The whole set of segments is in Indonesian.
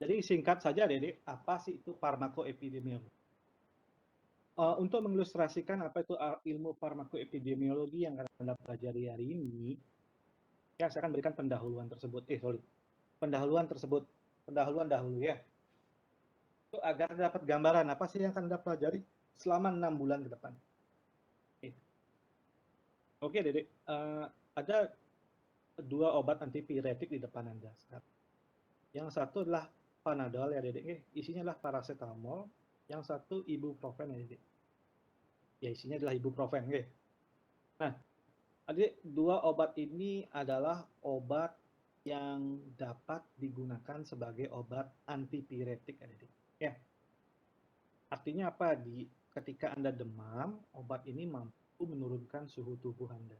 Jadi singkat saja, Dede, apa sih itu farmakoepidemiologi? Untuk mengilustrasikan apa itu ilmu farmakoepidemiologi yang akan Anda pelajari hari ini, ya saya akan berikan pendahuluan tersebut. Pendahuluan dahulu ya. Itu agar dapat gambaran apa sih yang akan Anda pelajari selama 6 bulan ke depan. Oke, Dede. Ada 2 obat antipiretik di depan Anda sekarang. Yang satu adalah Panadol ya, Dede. Isinya adalah paracetamol. Yang satu ibuprofen ya, Dede. Ya, isinya adalah ibuprofen, oke. Nah, Adik, 2 obat ini adalah obat yang dapat digunakan sebagai obat antipiretik, Adik. Ya. Artinya apa? Ketika Anda demam, obat ini mampu menurunkan suhu tubuh Anda.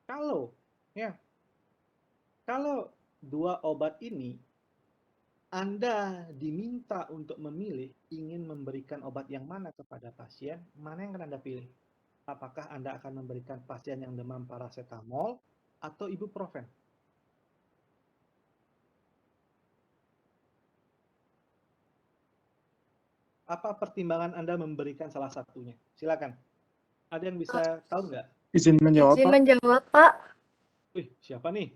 Kalau 2 obat ini Anda diminta untuk memilih ingin memberikan obat yang mana kepada pasien, mana yang akan Anda pilih? Apakah Anda akan memberikan pasien yang demam paracetamol atau ibuprofen? Apa pertimbangan Anda memberikan salah satunya? Silakan. Ada yang bisa tahu nggak? Izin menjawab, Izin Pak. menjawab, Pak. Siapa nih?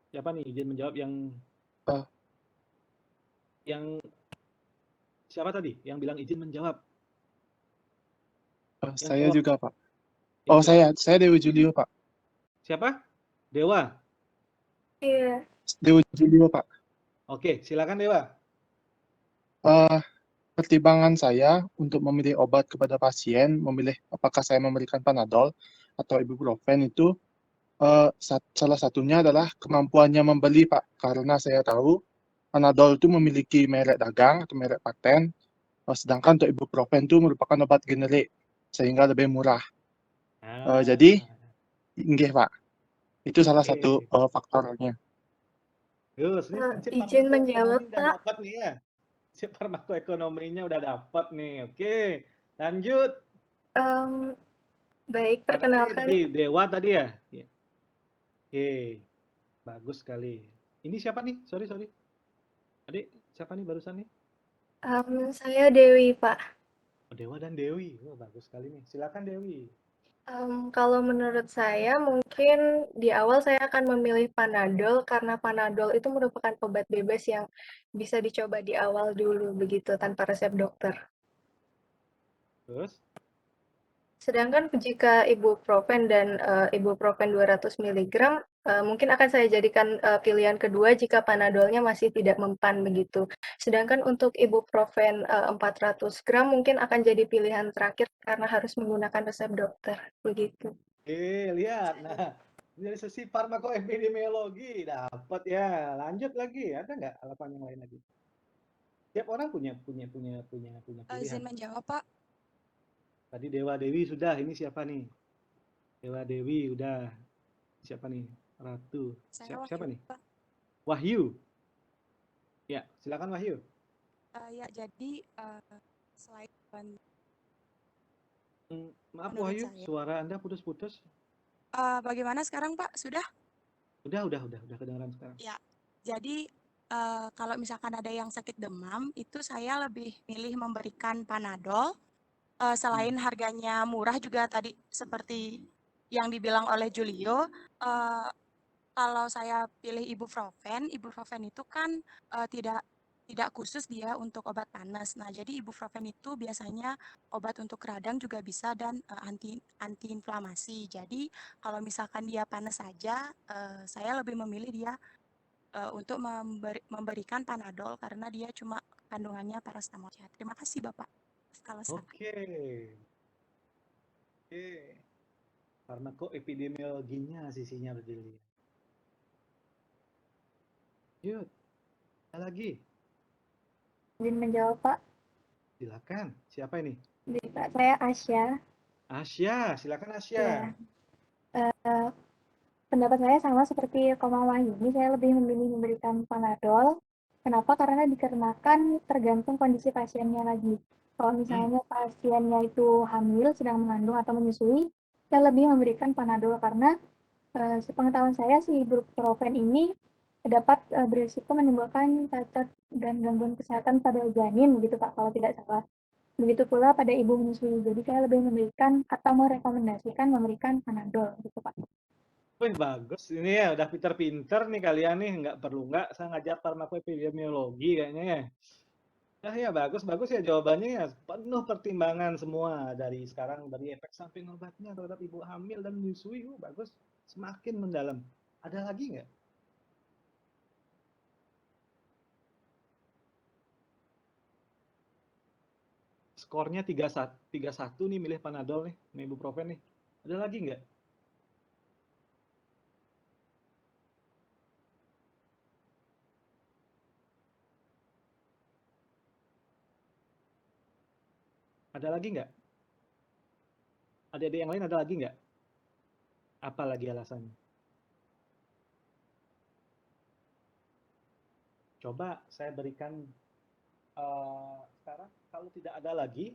Siapa nih izin menjawab yang siapa tadi yang bilang izin menjawab? Saya jawab. juga, Pak. Oh, jawab. saya Dewi Julio, Pak. Siapa? Dewa. Iya. Dewi Julio, Pak. Oke, silakan Dewa. Pertimbangan saya untuk memilih obat kepada pasien, memilih apakah saya memberikan Panadol atau ibuprofen itu salah satunya adalah kemampuannya membeli, Pak. Karena saya tahu Panadol itu memiliki merek dagang atau merek paten, sedangkan untuk ibuprofen itu merupakan obat generik sehingga lebih murah. Jadi, nggih, Pak. Itu salah satu faktornya. Izin menjawab, Pak. Dapat nih ya. Si farmakoekonominya udah dapat nih. Oke, lanjut. Baik, perkenalkan. Dewa tadi ya? Oke, bagus sekali. Ini siapa nih? Sorry. Adik, siapa nih barusan nih? Saya Dewi, Pak. Dewa dan Dewi. Bagus sekali nih. Silakan Dewi. Kalau menurut saya, mungkin di awal saya akan memilih Panadol karena Panadol itu merupakan obat bebas yang bisa dicoba di awal dulu begitu tanpa resep dokter. Terus? Sedangkan jika ibuprofen dan ibuprofen 200 mg mungkin akan saya jadikan pilihan kedua jika Panadolnya masih tidak mempan begitu. Sedangkan untuk ibuprofen 400 gram mungkin akan jadi pilihan terakhir karena harus menggunakan resep dokter begitu. Oke, lihat. Nah, dari sisi farmakoepidemiologi dapat ya. Lanjut lagi, ada nggak alasan yang lain lagi? Tiap orang punya pilihan. Izin menjawab, Pak. Tadi Dewa Dewi sudah, ini siapa nih? Dewa Dewi udah. Siapa nih? Ratu. Siapa nih? Pak. Wahyu. Ya, silakan Wahyu. Ya, jadi selain maaf Wahyu, suara Anda putus-putus. Bagaimana sekarang, Pak? Sudah? Udah kedengaran sekarang. Ya, jadi kalau misalkan ada yang sakit demam, itu saya lebih milih memberikan Panadol. Selain harganya murah juga tadi seperti yang dibilang oleh Julio, kalau saya pilih ibuprofen itu kan tidak khusus dia untuk obat panas. Nah, jadi ibuprofen itu biasanya obat untuk radang juga bisa dan anti-inflamasi. Jadi, kalau misalkan dia panas saja, saya lebih memilih dia untuk memberikan Panadol karena dia cuma kandungannya paracetamol. Terima kasih, Bapak. Oke. Farmakoepidemiologinya sisinya harus dilihat. Yuk, ada lagi. Izin menjawab, Pak. Silakan. Siapa ini? Pak, saya Asya. Asya, silakan Asya. Ya. Pendapat saya sama seperti Komang Wahyu. Ini saya lebih memilih memberikan Panadol. Kenapa? Karena dikarenakan tergantung kondisi pasiennya lagi. Kalau misalnya pasiennya itu hamil, sedang mengandung atau menyusui, saya lebih memberikan Panadol karena sepengetahuan saya si ibuprofen ini dapat berisiko menimbulkan cacat dan gangguan kesehatan pada janin gitu Pak, kalau tidak salah. Begitu pula pada ibu menyusui. Jadi saya lebih memberikan atau merekomendasikan memberikan Panadol gitu Pak. Wih, bagus. Ini ya udah pinter-pinter nih kalian nih. Nggak saya ngajar farmakoepidemiologi kayaknya ya. Ya bagus ya jawabannya ya. Penuh pertimbangan semua dari sekarang, dari efek samping obatnya terhadap ibu hamil dan menyusui. Bagus. Semakin mendalam. Ada lagi nggak? Skornya 3-1 nih milih Panadol nih, ibuprofen nih. Ada lagi nggak? Ada lagi nggak? Adik-adik yang lain ada lagi nggak? Apa lagi alasannya? Coba saya berikan sekarang kalau tidak ada lagi,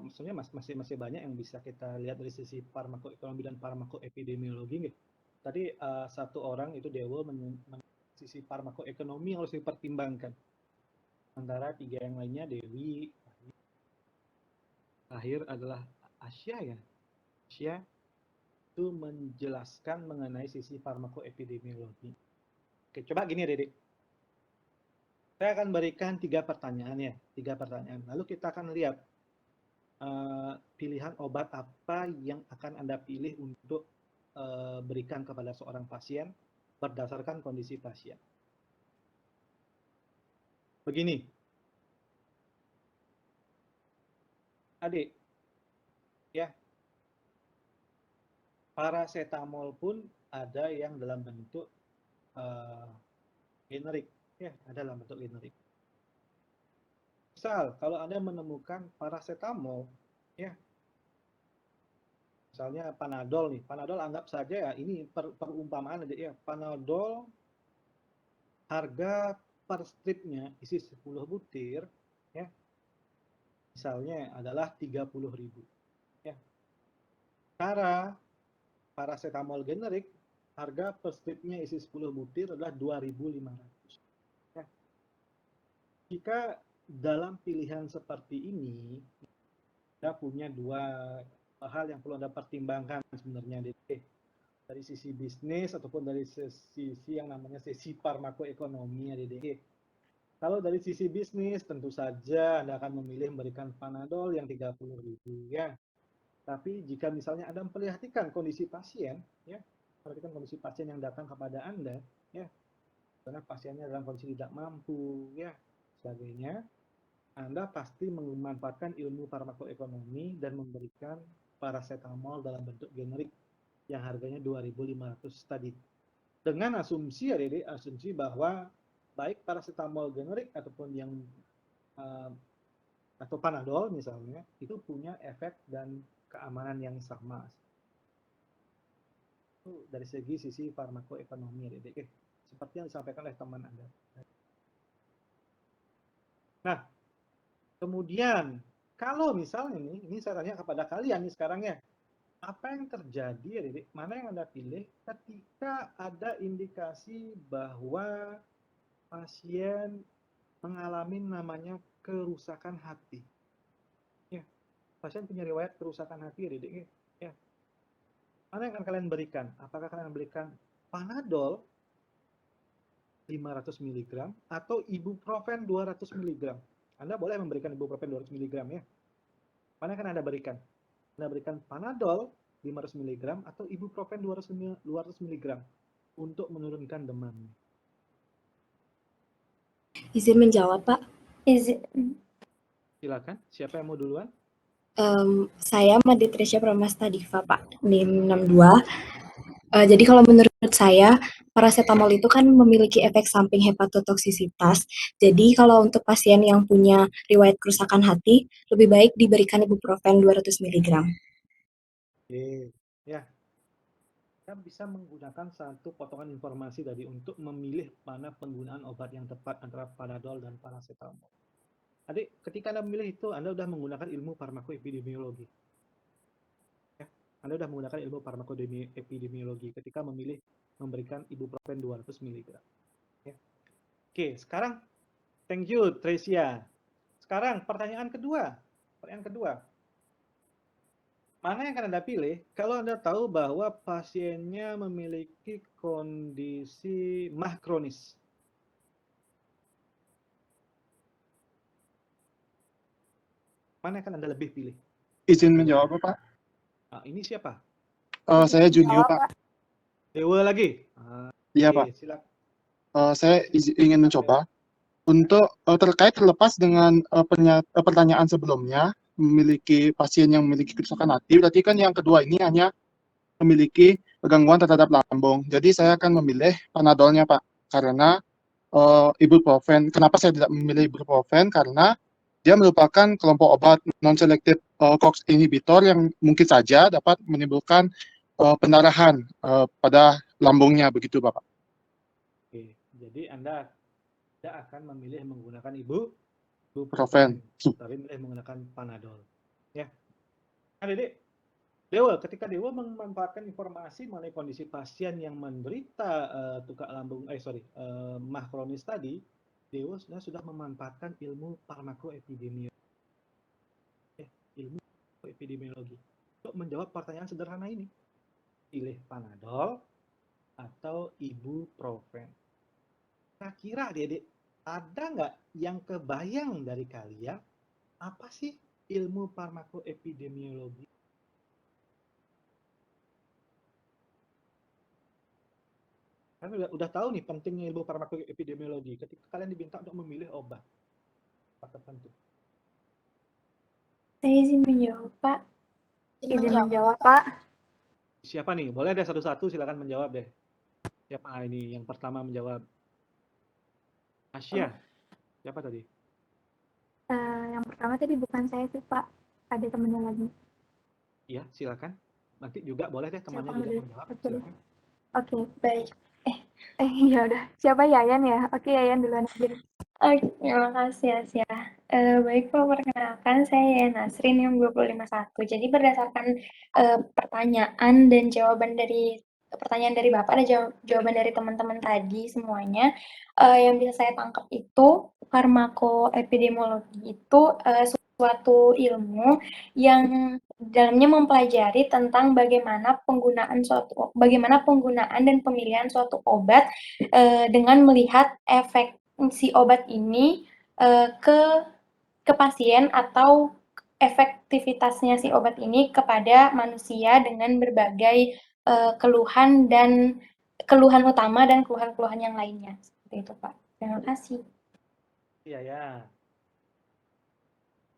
maksudnya masih banyak yang bisa kita lihat dari sisi farmakoekonomi dan farmakoepidemiologi. Tadi satu orang itu Dewo sisi farmakoekonomi yang harus dipertimbangkan. Antara 3 yang lainnya Dewi, terakhir adalah Asya ya. Asya itu menjelaskan mengenai sisi farmakoepidemiologi. Oke, coba gini Dedek. Saya akan berikan 3 pertanyaan ya, 3 pertanyaan. Lalu kita akan lihat pilihan obat apa yang akan Anda pilih untuk berikan kepada seorang pasien berdasarkan kondisi pasien. Begini, adik, ya, paracetamol pun ada yang dalam bentuk generik, ya, ada dalam bentuk generik. Misal, kalau Anda menemukan paracetamol, ya, misalnya Panadol nih, Panadol anggap saja ya, ini perumpamaan aja ya, Panadol harga per stripnya isi 10 butir, ya, misalnya adalah 30.000. Ya. Cara paracetamol generik, harga per stripnya isi 10 butir adalah 2.500. Ya. Jika dalam pilihan seperti ini, kita punya 2 hal yang perlu Anda pertimbangkan sebenarnya dari sisi bisnis ataupun dari sisi yang namanya sisi farmakoekonomi ya DDE. Kalau dari sisi bisnis tentu saja Anda akan memilih memberikan Panadol yang 30.000 ya. Tapi jika misalnya Anda memperhatikan kondisi pasien ya, perhatikan kondisi pasien yang datang kepada Anda ya. Karena pasiennya dalam kondisi tidak mampu ya, sebagainya. Anda pasti memanfaatkan ilmu farmakoekonomi dan memberikan paracetamol dalam bentuk generik yang harganya 2.500 tadi. Dengan asumsi ya Dede, asumsi bahwa baik paracetamol generik ataupun yang atau Panadol misalnya, itu punya efek dan keamanan yang sama. Itu dari sisi farmakoekonomi ya Dede. Seperti yang disampaikan oleh teman Anda. Nah, kemudian kalau misalnya ini saya tanya kepada kalian nih sekarang ya, apa yang terjadi ya Dedek, mana yang Anda pilih ketika ada indikasi bahwa pasien mengalami namanya kerusakan hati. Ya, pasien punya riwayat kerusakan hati ya Dedek ya. Mana yang akan kalian berikan? Apakah kalian berikan Panadol 500 mg atau ibuprofen 200 mg? Anda boleh memberikan ibuprofen 200 mg ya. Mana yang akan Anda berikan? Anda berikan Panadol 500 mg atau ibuprofen 200 mg untuk menurunkan demam. Izin menjawab, Pak. Silakan, siapa yang mau duluan? Saya Maditresya Pramasta Diva, Pak, NIM 62. Jadi kalau menurut saya, paracetamol itu kan memiliki efek samping hepatotoksisitas. Jadi kalau untuk pasien yang punya riwayat kerusakan hati, lebih baik diberikan ibuprofen 200 mg. Oke, ya. Kita bisa menggunakan satu potongan informasi tadi untuk memilih mana penggunaan obat yang tepat antara Panadol dan paracetamol. Adik, ketika Anda memilih itu, Anda sudah menggunakan ilmu farmakoepidemiologi. Ya, Anda sudah menggunakan ilmu farmakoepidemiologi ketika memilih memberikan ibuprofen 200 mg. Ya. Oke, sekarang thank you Tresia. Sekarang pertanyaan kedua. Pertanyaan kedua. Mana yang akan Anda pilih kalau Anda tahu bahwa pasiennya memiliki kondisi MAH kronis? Mana yang akan Anda lebih pilih? Izin menjawab, Pak. Nah, ini siapa? Saya Junio, Pak. Dewa lagi? Iya, Oke, Pak. silakan. Saya ingin mencoba untuk terlepas dengan pertanyaan sebelumnya, memiliki pasien yang memiliki kerusakan hati, berarti kan yang kedua ini hanya memiliki gangguan terhadap lambung. Jadi saya akan memilih Panadolnya, Pak, karena ibuprofen. Kenapa saya tidak memilih ibuprofen? Karena dia merupakan kelompok obat non-selective COX inhibitor yang mungkin saja dapat menimbulkan pendarahan pada lambungnya, begitu, Bapak. Oke, jadi Anda tidak akan memilih menggunakan ibuprofen, Profen. tapi memilih menggunakan Panadol. Ya. Nah, Dede, Dewa, ketika Dewa memanfaatkan informasi mengenai kondisi pasien yang menderita tukak lambung, MAH kronis tadi, Dewa sudah memanfaatkan ilmu farmakoepidemiologi, untuk menjawab pertanyaan sederhana ini. Pilih Panadol atau ibuprofen. Kira-kira Dede, ada nggak yang kebayang dari kalian apa sih ilmu farmakoepidemiologi? Kalian udah tahu nih pentingnya ilmu farmakoepidemiologi ketika kalian diminta untuk memilih obat tertentu. Saya izin menjawab, Pak. Izin menjawab, Pak. Siapa nih? Boleh deh satu-satu silakan menjawab deh. Siapa ini yang pertama menjawab? Asia. Siapa tadi? Yang pertama tadi bukan saya sih, Pak. Ada temennya lagi. Iya, silakan. Nanti juga boleh deh temannya Siapa juga dulu? menjawab. Oke. Silakan. Oke, baik. Ya udah. Siapa Yayan ya? Oke, Yayan duluan aja. Oke, terima kasih Asia. Baik, Pak, perkenalkan saya Yayan Nasrin yang 251. Jadi berdasarkan pertanyaan dan jawaban dari pertanyaan dari Bapak dan jawaban dari teman-teman tadi semuanya, yang bisa saya tangkap itu farmakoepidemiologi itu suatu ilmu yang dalamnya mempelajari tentang bagaimana penggunaan dan pemilihan suatu obat dengan melihat efek si obat ini ke pasien atau efektivitasnya si obat ini kepada manusia dengan berbagai keluhan utama dan keluhan-keluhan yang lainnya. Seperti itu, Pak. Terima kasih. Iya ya.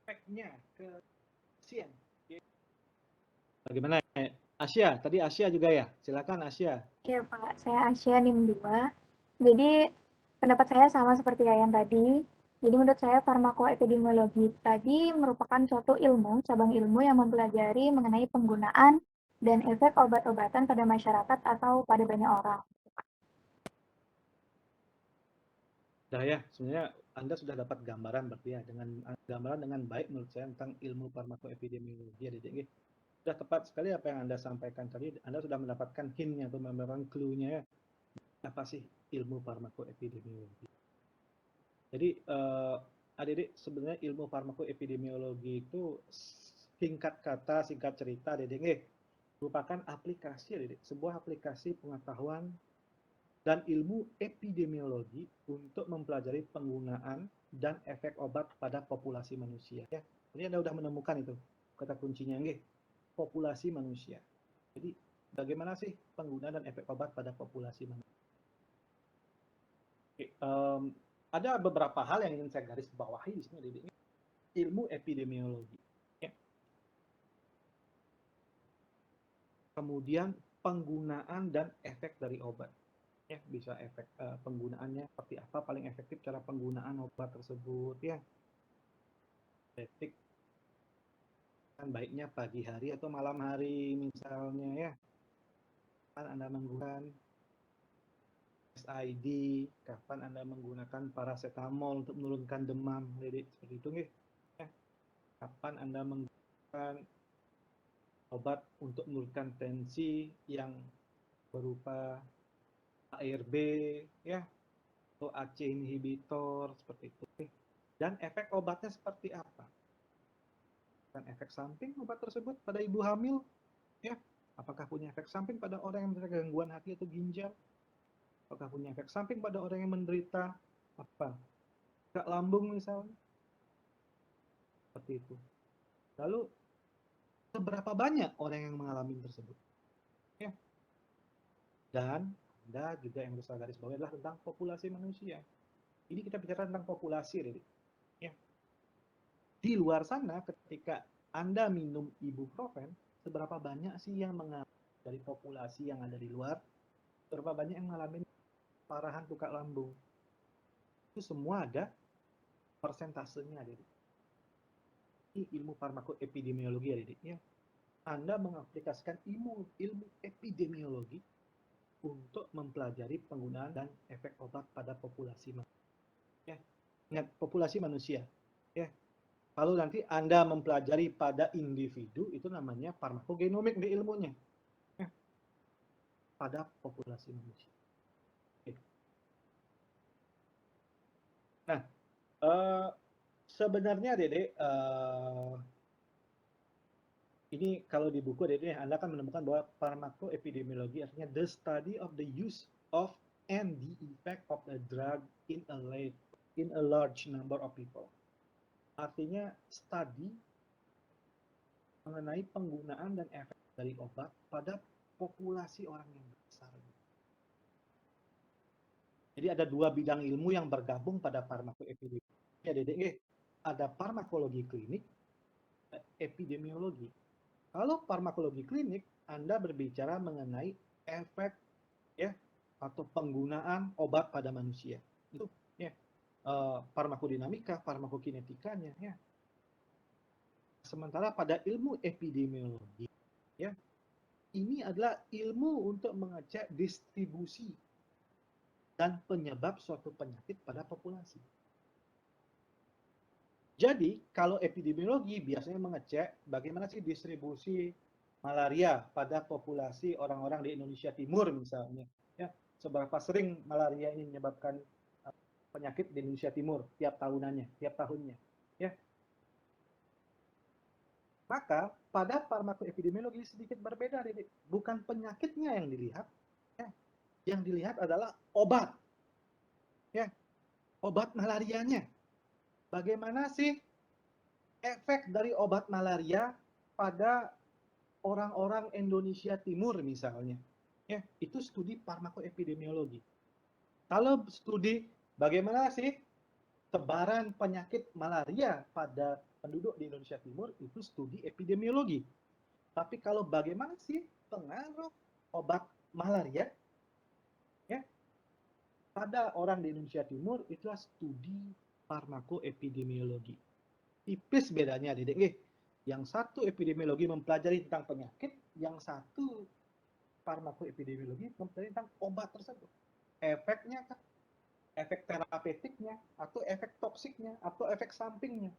Efeknya ke pasien. Bagaimana? Asia, tadi Asia juga ya? Silakan Asia. Iya, Pak. Saya Asia NIM 2. Jadi pendapat saya sama seperti Yayan tadi. Jadi menurut saya farmakoepidemiologi tadi merupakan suatu ilmu, cabang ilmu yang mempelajari mengenai penggunaan dan efek obat-obatan pada masyarakat atau pada banyak orang. Dah ya, sebenarnya Anda sudah dapat gambaran berarti ya, dengan baik menurut saya tentang ilmu farmakoepidemiologi ya, Dedek. Sudah tepat sekali apa yang Anda sampaikan tadi. Anda sudah mendapatkan hint-nya atau memang clue-nya ya. Apa sih ilmu farmakoepidemiologi? Jadi adik-adik sebenarnya ilmu farmakoepidemiologi itu singkat kata, singkat cerita, adik-adik, merupakan aplikasi, adik-adik, sebuah aplikasi pengetahuan dan ilmu epidemiologi untuk mempelajari penggunaan dan efek obat pada populasi manusia. Ya, jadi Anda sudah menemukan itu kata kuncinya, nggih, populasi manusia. Jadi bagaimana sih penggunaan dan efek obat pada populasi manusia? Oke, ada beberapa hal yang ingin saya garis bawahi di sini, Dede. Ilmu epidemiologi. Ya. Kemudian penggunaan dan efek dari obat. Ya, bisa efek penggunaannya seperti apa, paling efektif cara penggunaan obat tersebut ya. Efektif kan baiknya pagi hari atau malam hari misalnya ya. Kapan Anda menggunakan SID, kapan Anda menggunakan paracetamol untuk menurunkan demam, jadi seperti itu nggih. Ya. Kapan Anda menggunakan obat untuk menurunkan tensi yang berupa ARB ya. atau ACE inhibitor seperti itu. Dan efek obatnya seperti apa? Dan efek samping obat tersebut pada ibu hamil, ya, apakah punya efek samping pada orang yang menderita gangguan hati atau ginjal? Apakah punya efek samping pada orang yang menderita apa? Gak lambung misalnya, seperti itu. Lalu seberapa banyak orang yang mengalami tersebut? Ya. Dan Anda juga yang harus garis bawah adalah tentang populasi manusia. Ini kita bicara tentang populasi, Riri. Ya. Di luar sana, ketika Anda minum ibuprofen, seberapa banyak sih yang mengalami dari populasi yang ada di luar? Seberapa banyak yang mengalami parahan tukak lambung? Itu semua ada persentasenya, Riri. Ini ilmu farmakoepidemiologi, ya, Riri. Ya. Anda mengaplikasikan ilmu epidemiologi untuk mempelajari penggunaan dan efek obat pada populasi manusia. Ya. Ingat, populasi manusia. Ya. Kalau nanti Anda mempelajari pada individu, itu namanya farmakogenomik di ilmunya. Ya. Pada populasi manusia. Oke. Nah, sebenarnya Dede, ini kalau di buku Dede, Anda akan menemukan bahwa farmakoepidemiologi artinya the study of the use of and the effect of a drug in a large number of people. Artinya studi mengenai penggunaan dan efek dari obat pada populasi orang yang besar. Jadi ada dua bidang ilmu yang bergabung pada farmakoepidemiologi. Ya, Dede, ada farmakologi klinik, epidemiologi. Kalau farmakologi klinik, Anda berbicara mengenai efek ya atau penggunaan obat pada manusia. Itu ya. Farmakodinamika, farmakokinetikanya ya. Sementara pada ilmu epidemiologi ya, ini adalah ilmu untuk mengecek distribusi dan penyebab suatu penyakit pada populasi. Jadi, kalau epidemiologi biasanya mengecek bagaimana sih distribusi malaria pada populasi orang-orang di Indonesia Timur misalnya. Ya, seberapa sering malaria ini menyebabkan penyakit di Indonesia Timur tiap tahunnya. Ya. Maka pada farmakoepidemiologi sedikit berbeda, bukan penyakitnya yang dilihat, ya. Yang dilihat adalah obat. Ya, obat malarianya. Bagaimana sih efek dari obat malaria pada orang-orang Indonesia Timur misalnya? Ya, itu studi farmakoepidemiologi. Kalau studi bagaimana sih sebaran penyakit malaria pada penduduk di Indonesia Timur, itu studi epidemiologi. Tapi kalau bagaimana sih pengaruh obat malaria ya pada orang di Indonesia Timur, itulah studi farmakoepidemiologi. Tipis bedanya, Dedek. Yang satu epidemiologi mempelajari tentang penyakit, yang satu farmakoepidemiologi mempelajari tentang obat tersebut. Efeknya kan, efek terapeutiknya, atau efek toksiknya, atau efek sampingnya.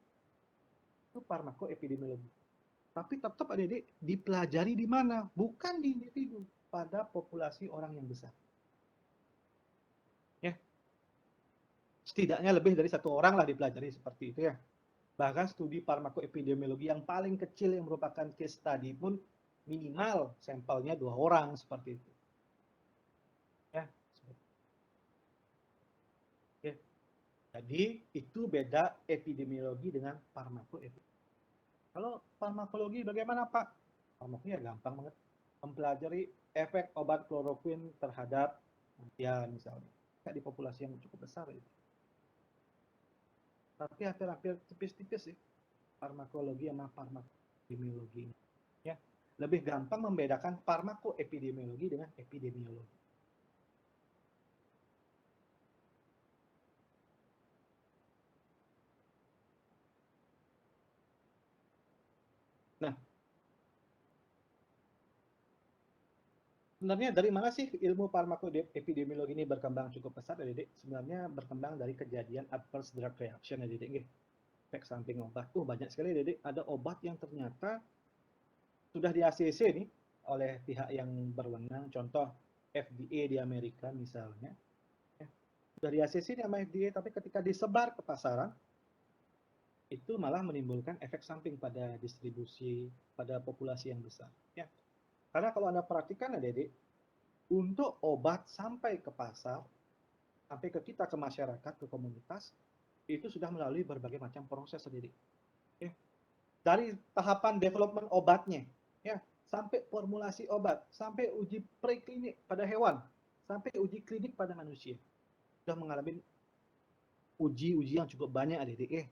Itu farmakoepidemiologi. Tapi tetap Dedek dipelajari di mana? Bukan di individu, pada populasi orang yang besar. Ya. Setidaknya lebih dari satu orang lah dipelajari seperti itu ya. Bahkan studi farmakoepidemiologi yang paling kecil yang merupakan case study pun minimal sampelnya 2 orang seperti itu. Ya. Oke. Jadi itu beda epidemiologi dengan farmakoepidemiologi. Kalau farmakologi bagaimana Pak? Farmakologi ya gampang banget. Mempelajari efek obat kloroquine terhadap manusia misalnya. Kayak di populasi yang cukup besar itu. Tapi hampir-hampir tipis-tipis sih farmakologi sama farmakoepidemiologi ini. Ya, lebih gampang membedakan farmakoepidemiologi dengan epidemiologi. Nah, sebenarnya dari mana sih ilmu farmakoepidemiologi ini berkembang cukup pesat, Dedek? Sebenarnya berkembang dari kejadian adverse drug reaction, ya, Dedek. Efek samping obat. Banyak sekali, Dedek. Ada obat yang ternyata sudah di ACC nih oleh pihak yang berwenang, contoh FDA di Amerika misalnya. dari ACC sama FDA, tapi ketika disebar ke pasaran, itu malah menimbulkan efek samping pada distribusi, pada populasi yang besar. Ya. Karena kalau Anda perhatikan, adik-adik, untuk obat sampai ke pasar, sampai ke kita, ke masyarakat, ke komunitas, itu sudah melalui berbagai macam proses, adik-adik. Ya. Dari tahapan development obatnya, ya, sampai formulasi obat, sampai uji preklinik pada hewan, sampai uji klinik pada manusia. Sudah mengalami uji yang cukup banyak, adik-adik.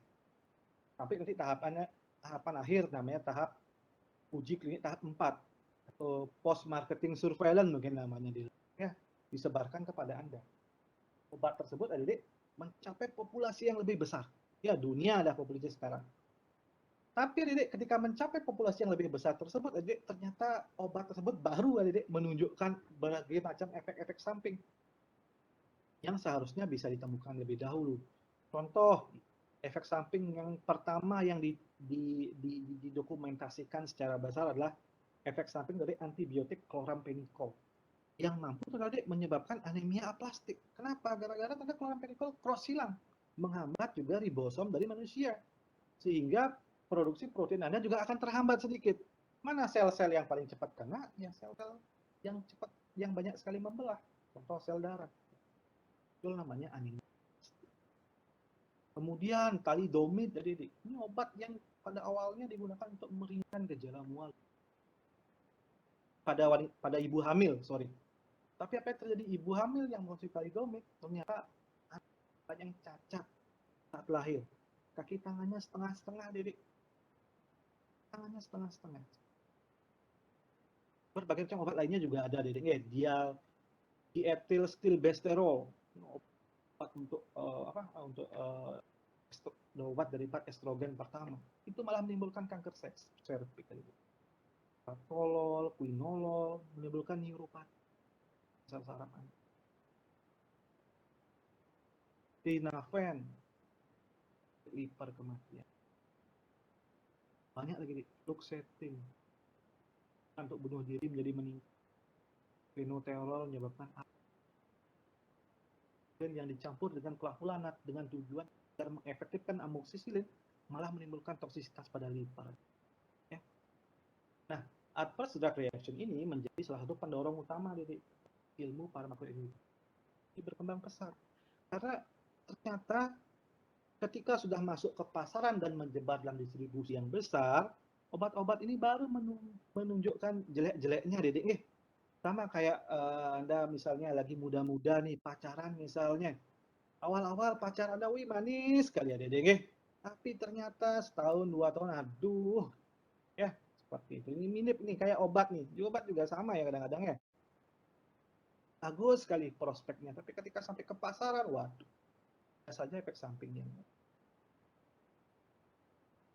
Sampai nanti tahapan akhir namanya tahap uji klinik tahap 4 atau post marketing surveillance mungkin namanya, ya, disebarkan kepada Anda. Obat tersebut, adik-adik, mencapai populasi yang lebih besar. Ya, dunia ada populasi sekarang. Tapi adik-adik, ketika mencapai populasi yang lebih besar tersebut, adik-adik, ternyata obat tersebut baru, adik-adik, menunjukkan berbagai macam efek-efek samping yang seharusnya bisa ditemukan lebih dahulu. Contoh, efek samping yang pertama yang didokumentasikan secara besar adalah efek samping dari antibiotik chloramphenicol yang mampu terjadi menyebabkan anemia aplastik. Kenapa? Gara-gara tanda chloramphenicol cross silang, menghambat juga ribosom dari manusia, sehingga produksi protein Anda juga akan terhambat sedikit. Mana sel-sel yang paling cepat kena? Ya sel-sel yang cepat, yang banyak sekali membelah. Contoh sel darah. Itu namanya anemia. Kemudian thalidomid, jadi ini obat yang pada awalnya digunakan untuk meringankan gejala mual pada ibu hamil, sorry. Tapi apa yang terjadi, ibu hamil yang mengonsumsi thalidomid ternyata ada yang cacat saat lahir. Kaki tangannya setengah-setengah, Dedek. Tangannya setengah-setengah. Berbagai macam obat lainnya juga ada, Dedek. Diethylstilbestrol, obat untuk obat dari estrogen pertama. Itu malah menimbulkan kanker serviks. Tolol, quinolol, menimbulkan neuropati saraf Anda. Dinafen, lipar kematian. Banyak lagi, fluoxetine untuk bunuh diri menjadi meningkat. Phenoterol menyebabkan yang dicampur dengan clavulanat dengan tujuan agar mengefektifkan amoksisilin malah menimbulkan toksisitas pada lipar. Ya. Nah, adverse drug reaction ini menjadi salah satu pendorong utama dari ilmu farmakoimunologi. Ini berkembang pesat karena ternyata ketika sudah masuk ke pasaran dan menyebar dalam distribusi yang besar, obat-obat ini baru menunjukkan jelek-jeleknya, Dedek. Sama kayak Anda misalnya lagi muda-muda nih, pacaran misalnya. Awal-awal pacar Anda, wih manis sekali ya, Dedek. Tapi ternyata setahun, 2 tahun, aduh. Ya, seperti itu. Ini mirip nih, kayak obat nih. Obat juga sama ya kadang-kadang ya. Bagus sekali prospeknya, tapi ketika sampai ke pasaran, waduh. Saja efek sampingnya.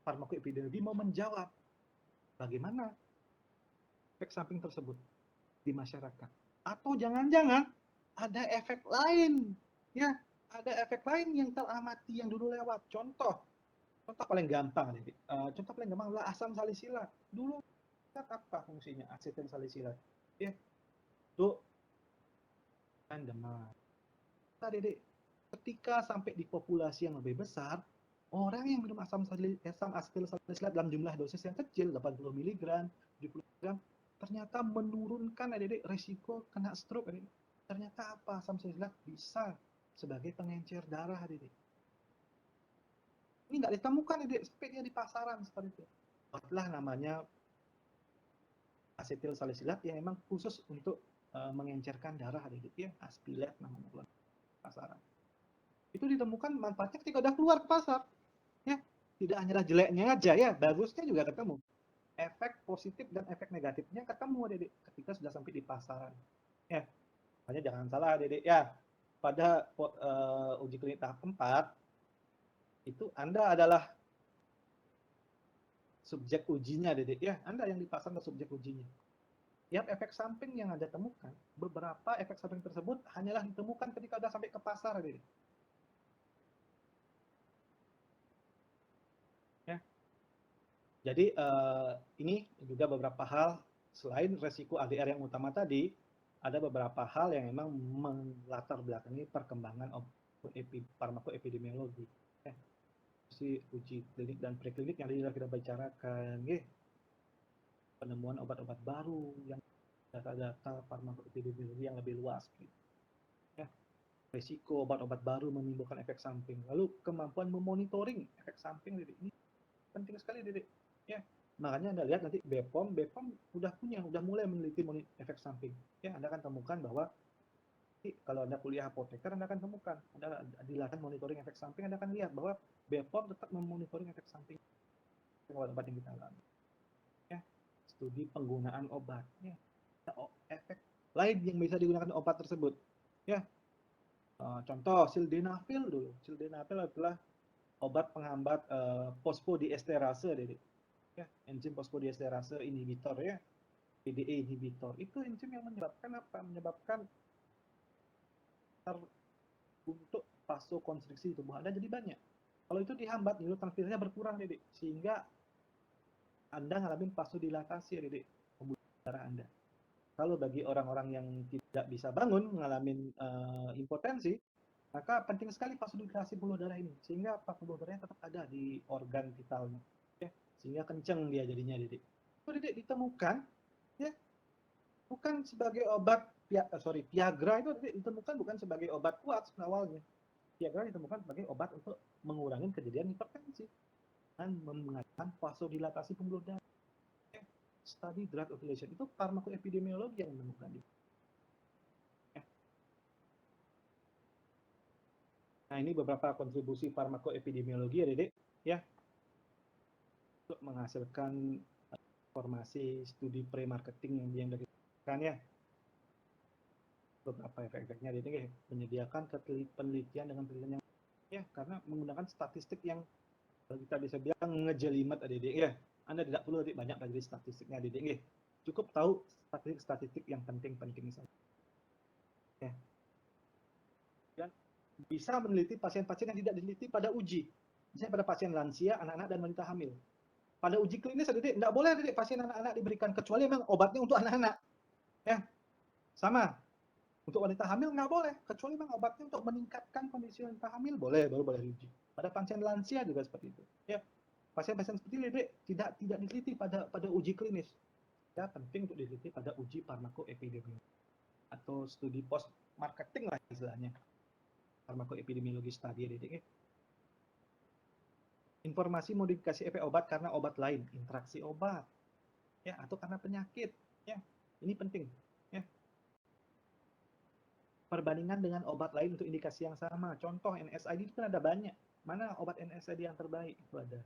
Farmakoepidemiologi mau menjawab bagaimana efek samping tersebut di masyarakat, atau jangan-jangan ada efek lain, ya, ada efek lain yang teramati yang dulu lewat. Contoh paling gampang, contoh paling gampang adalah asam salisilat. Dulu apa fungsinya asetil salisilat? Ya, untuk kan demam. Tadi ketika sampai di populasi yang lebih besar, orang yang minum asam asetil salisilat dalam jumlah dosis yang kecil, 80 mg, 70 mg, ternyata menurunkan resiko kena stroke. Ternyata apa? Asam salisilat bisa sebagai pengencer darah. Ini nggak ditemukan sampai dia di pasaran seperti itu. Buatlah namanya asetil salisilat yang memang khusus untuk mengencerkan darah, ya, aspilat namanya pasaran. Itu ditemukan manfaatnya ketika udah keluar ke pasar. Ya, tidak hanya jeleknya aja ya, bagusnya juga ketemu. Efek positif dan efek negatifnya ketemu, Dedek, ketika sudah sampai di pasaran. Ya, hanya jangan salah, Dedek, ya. Pada uji klinik tahap 4 itu Anda adalah subjek ujinya, Dedek, ya. Anda yang dipasang ke subjek ujinya. Tiap efek samping yang Anda temukan, beberapa efek samping tersebut hanyalah ditemukan ketika sudah sampai ke pasar, Dedek. Ya. Jadi ini juga beberapa hal selain resiko ADR yang utama tadi, ada beberapa hal yang memang melatar belakangi perkembangan farmakoepidemiologi. Si uji klinik dan preklinik yang tadi kita bicarakan, penemuan obat-obat baru yang data-data farmakoepidemiologi yang lebih luas, resiko obat-obat baru menimbulkan efek samping, lalu kemampuan memonitoring efek samping, ini penting sekali, ya. Makanya Anda lihat nanti BPOM udah mulai meneliti efek samping. Ya, Anda akan temukan bahwa kalau Anda kuliah apoteker, Anda akan temukan, Anda dilakukan monitoring efek samping, Anda akan lihat bahwa BPOM tetap memonitoring efek samping obat-obat yang kita alami. Ya, studi penggunaan obat, ya, efek lain yang bisa digunakan obat tersebut. Ya, contoh sildenafil dulu. Sildenafil adalah obat penghambat fosfodiesterase, ya, enzim fosfodiesterase inhibitor, ya, PDE inhibitor. Itu enzim yang menyebabkan apa? Menyebabkan untuk vasokonstriksi di tubuh Anda jadi banyak. Kalau itu dihambat, neurotransmitternya berkurang, sehingga Anda ngalamin vasodilatasi, pembuluh darah Anda. Kalau bagi orang-orang yang tidak bisa bangun, ngalamin impotensi, maka penting sekali vasodilatasi pembuluh darah ini, sehingga pembuluh darahnya tetap ada di organ vitalnya, ya, sehingga kenceng dia jadinya, Itu ditemukan, ya, bukan sebagai obat. Viagra itu ditemukan bukan sebagai obat kuat awalnya. Viagra ditemukan sebagai obat untuk mengurangi kejadian hipertensi dan mengatakan vasodilatasi pembuluh darah. Study drug ovulation itu farmakoepidemiologi yang menemukan itu. Nah, ini beberapa kontribusi farmakoepidemiologi, ya, untuk menghasilkan informasi studi pre-marketing yang dilakukan, ya. Beberapa efek-efeknya, menyediakan penelitian dengan penelitian yang, ya, karena menggunakan statistik yang kita bisa bilang ngejelimet, ya. Anda tidak perlu banyak belajar statistiknya, cukup tahu statistik yang penting-penting saja. Ya. Dan bisa meneliti pasien-pasien yang tidak diteliti pada uji, misalnya pada pasien lansia, anak-anak, dan wanita hamil. Pada uji klinis, tidak boleh pasien anak-anak diberikan, kecuali memang obatnya untuk anak-anak. Ya, sama. Untuk wanita hamil nggak boleh, kecuali memang obatnya untuk meningkatkan kondisi wanita hamil, baru boleh diuji. Pada pasien lansia juga seperti itu. Ya, pasien-pasien seperti ini tidak diteliti pada uji klinis. Ya, penting untuk diteliti pada uji farmakoepidemiologi atau studi post marketing lah istilahnya. Farmakoepidemiologi study, informasi modifikasi efek obat karena obat lain, interaksi obat, ya, atau karena penyakit, ya, ini penting, ya. Perbandingan dengan obat lain untuk indikasi yang sama. Contoh NSAID itu kan ada banyak. Mana obat NSAID yang terbaik? Itu ada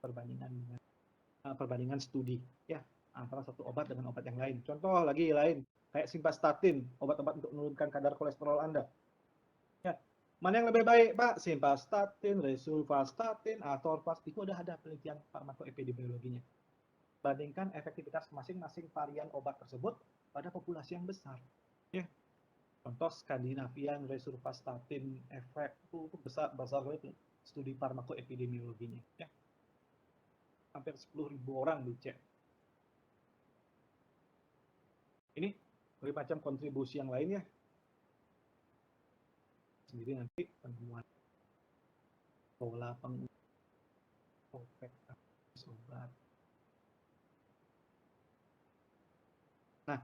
perbandingan studi, ya, antara satu obat dengan obat yang lain. Contoh lagi lain, kayak simvastatin, obat-obat untuk menurunkan kadar kolesterol Anda. Ya, mana yang lebih baik, Pak? Simvastatin, rosuvastatin, atorvastatin, itu udah ada penelitian farmakoepidemiologinya. Bandingkan efektivitas masing-masing varian obat tersebut pada populasi yang besar. Ya. Contoh Skandinavian rosuvastatin efek itu besar itu studi farmakoepidemiologinya. Ya. Hampir 10.000 orang dicek. Ini berbagai macam kontribusi yang lainnya. Sendiri nanti penemuan pola penggunaan obat. Nah,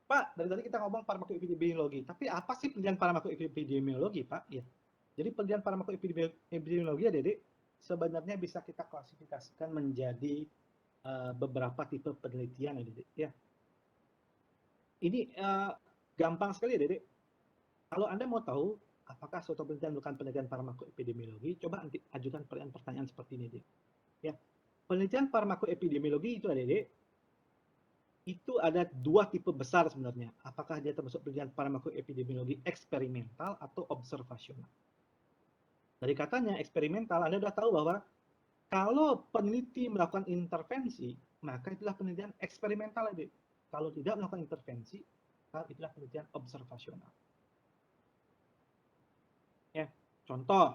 Pak, dari tadi kita ngomong farmakoepidemiologi, tapi apa sih penelitian farmakoepidemiologi, Pak? Ya. Jadi penelitian farmakoepidemiologi, sebenarnya bisa kita klasifikasikan menjadi beberapa tipe penelitian, ya. Ini gampang sekali, Kalau Anda mau tahu apakah suatu penelitian bukan penelitian farmakoepidemiologi, coba nanti ajukan pertanyaan seperti ini, ya. Penelitian farmakoepidemiologi itu, itu ada dua tipe besar sebenarnya. Apakah dia termasuk penelitian farmakoepidemiologi eksperimental atau observasional? Dari katanya eksperimental, Anda sudah tahu bahwa kalau peneliti melakukan intervensi, maka itulah penelitian eksperimental. Kalau tidak melakukan intervensi, maka itulah penelitian observasional. Ya, contoh,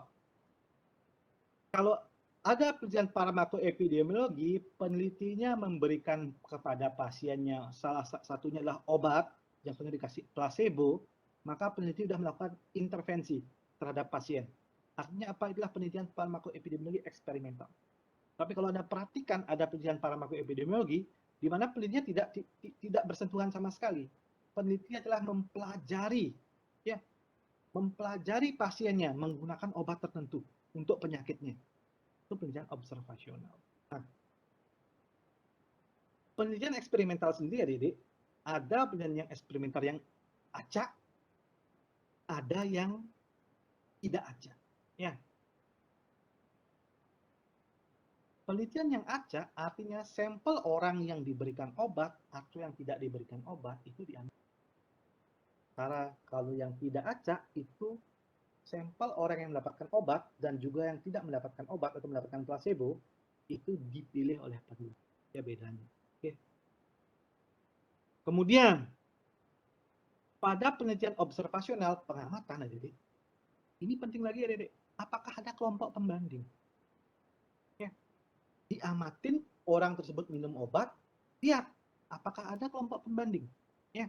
kalau ada penelitian farmakoepidemiologi, penelitinya memberikan kepada pasiennya salah satunya adalah obat, yang dikasih placebo, maka peneliti sudah melakukan intervensi. terhadap pasien. Artinya apa? Itulah penelitian farmakoepidemiologi eksperimental. Tapi kalau Anda perhatikan ada penelitian farmakoepidemiologi di mana penelitian tidak bersentuhan sama sekali. Penelitian adalah mempelajari pasiennya menggunakan obat tertentu untuk penyakitnya. Itu penelitian observasional. Nah, penelitian eksperimental sendiri, Adik, ada penelitian yang eksperimental yang acak, ada yang tidak acak. Ya. Penelitian yang acak artinya sampel orang yang diberikan obat atau yang tidak diberikan obat itu diambil. Karena kalau yang tidak acak itu sampel orang yang mendapatkan obat dan juga yang tidak mendapatkan obat atau mendapatkan placebo itu dipilih oleh peneliti. Ya bedanya. Oke. Kemudian pada penelitian observasional pengamatan, Adik, ini penting lagi, Adik. Apakah ada kelompok pembanding? Ya. Diamatin orang tersebut minum obat, lihat apakah ada kelompok pembanding. Ya.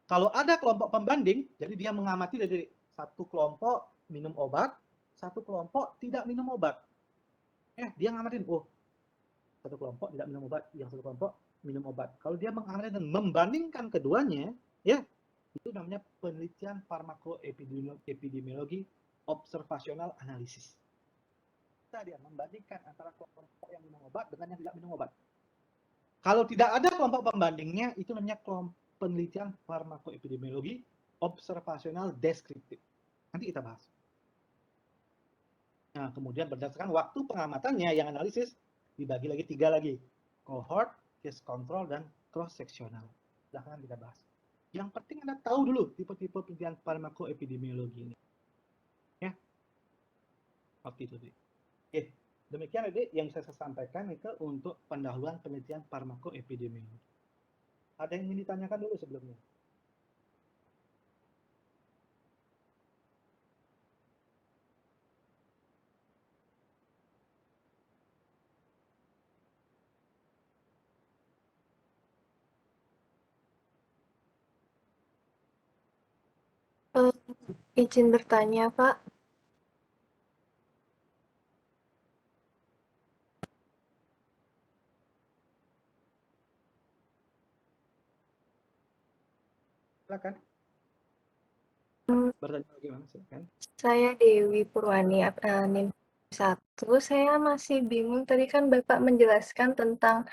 Kalau ada kelompok pembanding, jadi dia mengamati dari satu kelompok minum obat, satu kelompok tidak minum obat. Ya, dia ngamatin, oh, satu kelompok tidak minum obat, yang satu kelompok minum obat. Kalau dia mengamati dan membandingkan keduanya, ya, itu namanya penelitian farmakoepidemiologi observasional analisis. Dia membandingkan antara kelompok yang minum obat dengan yang tidak minum obat. Kalau tidak ada kelompok pembandingnya, itu namanya penelitian farmakoepidemiologi observasional deskriptif. Nanti kita bahas. Nah, kemudian berdasarkan waktu pengamatannya yang analisis dibagi lagi 3 lagi. Cohort, case control, dan cross-sectional. Belakangan kita bahas. Yang penting Anda tahu dulu tipe-tipe penelitian farmakoepidemiologi ini. Ya. Oke, itu. Oke. Demikian Adik yang saya sampaikan itu untuk pendahuluan penelitian farmakoepidemiologi. Ada yang ingin ditanyakan dulu sebelumnya? Izin bertanya, Pak. Silakan. Hmm, Bertanya bagaimana? Silakan. Saya Dewi Purwani, NIM 1. Saya masih bingung, tadi kan Bapak menjelaskan tentang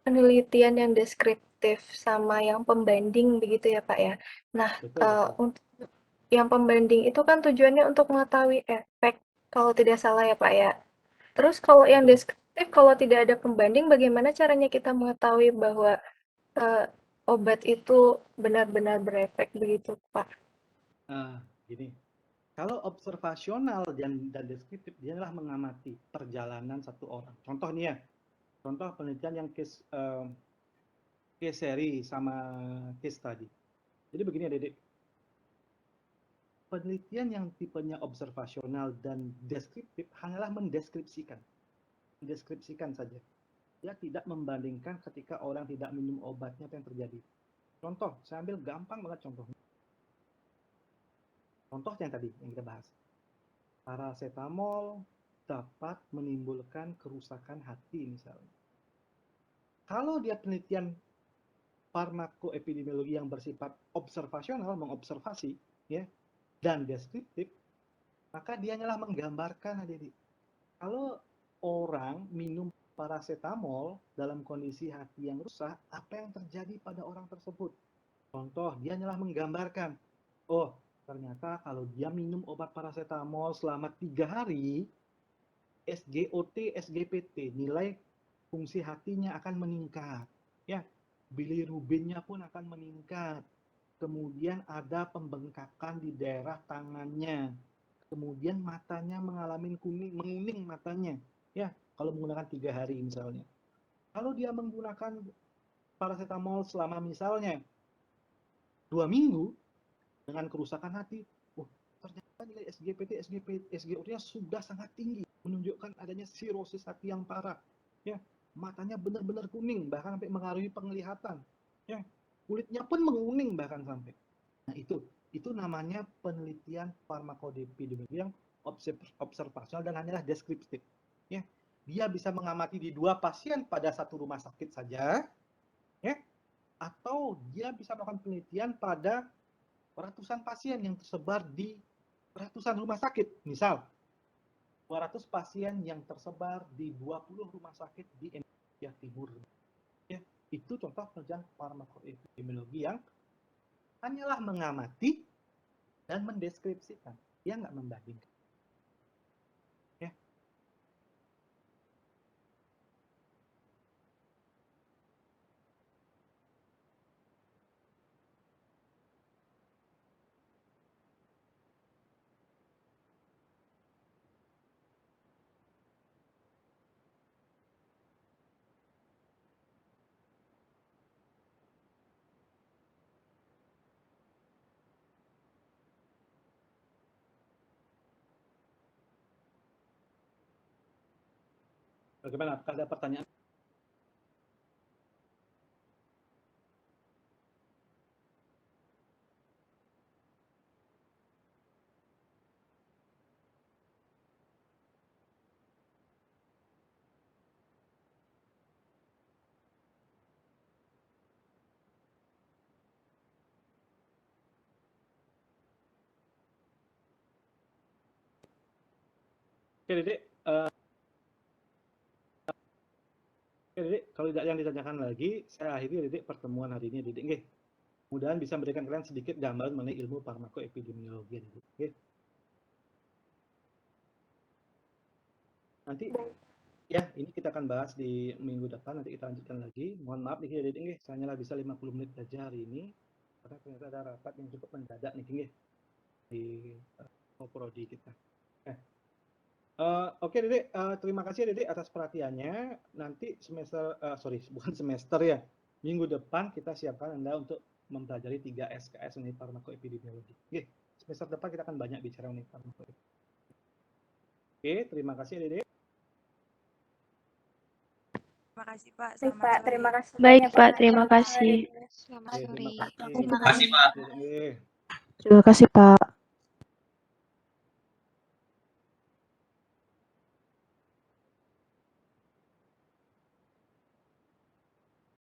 penelitian yang deskriptif sama yang pembanding begitu ya, Pak ya. Nah, Betul. untuk yang pembanding itu kan tujuannya untuk mengetahui efek, kalau tidak salah ya, Pak ya. Terus kalau yang deskriptif, kalau tidak ada pembanding, bagaimana caranya kita mengetahui bahwa obat itu benar-benar berefek begitu, Pak? Gini. Kalau observasional dan deskriptif, dia adalah mengamati perjalanan satu orang. Contoh nih ya, contoh penelitian yang case seri sama case tadi. Jadi begini Adik, penelitian yang tipenya observasional dan deskriptif hanyalah mendeskripsikan saja. Dia tidak membandingkan ketika orang tidak minum obatnya apa yang terjadi. Contoh, saya ambil gampang banget contohnya. Contoh yang tadi yang kita bahas. Paracetamol dapat menimbulkan kerusakan hati misalnya. Kalau dia penelitian farmakoepidemiologi yang bersifat observasional, mengobservasi, ya, dan deskriptif, maka dia hanyalah menggambarkan, adik-adik. Kalau orang minum paracetamol dalam kondisi hati yang rusak, apa yang terjadi pada orang tersebut? Contoh, dia hanyalah menggambarkan, oh, ternyata kalau dia minum obat paracetamol selama 3 hari, SGOT, SGPT, nilai fungsi hatinya akan meningkat. Ya, bilirubinnya pun akan meningkat. Kemudian ada pembengkakan di daerah tangannya. Kemudian matanya mengalami menguning matanya. Ya, kalau menggunakan 3 hari misalnya. Kalau dia menggunakan paracetamol selama misalnya 2 minggu dengan kerusakan hati, ternyata nilai SGPT, SGOT-nya sudah sangat tinggi, menunjukkan adanya sirosis hati yang parah. Ya, matanya benar-benar kuning, bahkan sampai mengaruhi penglihatan. Ya, kulitnya pun menguning bahkan sampai. Nah, itu Itu namanya penelitian farmakoepidemiologi yang observasional dan hanyalah deskriptif. Ya, dia bisa mengamati di 2 pasien pada satu rumah sakit saja, ya, atau dia bisa melakukan penelitian pada ratusan pasien yang tersebar di ratusan rumah sakit. Misal, 200 pasien yang tersebar di 20 rumah sakit di Indonesia Timur. Ya, itu contoh penelitian farmakoepidemiologi yang hanyalah mengamati dan mendeskripsikan. Dia nggak membandingkan. Ya. Bagaimana? Apakah ada pertanyaan? Oke, Dedek. Oke, Dedek. Kalau tidak yang ditanyakan lagi, saya akhiri Dedek pertemuan hari ini, Dedek. Nggih. Mudah-mudahan bisa memberikan kalian sedikit gambaran mengenai ilmu farmakoepidemiologi, Dedek. Oke. Nanti ya, ini kita akan bahas di minggu depan, nanti kita lanjutkan lagi. Mohon maaf nih, Dedek. Nggih. Saya hanya bisa 50 menit saja hari ini, karena ternyata ada rapat yang cukup mendadak nih, nggih, di prodi kita. Oke, Dedek, terima kasih Dedek atas perhatiannya. Nanti semester, bukan semester ya, minggu depan kita siapkan Anda untuk mempelajari 3 SKS mengenai farmakoepidemiologi. Oke, semester depan kita akan banyak bicara mengenai farmakoepidemiologi. Oke, terima kasih Dedek. Terima kasih Pak. Baik, Selamat Pak. sore. Terima kasih Baik, banyak, Pak. Terima kasih. Selamat Oke, sore. terima kasih. Terima kasih, Pak. Terima kasih, Pak.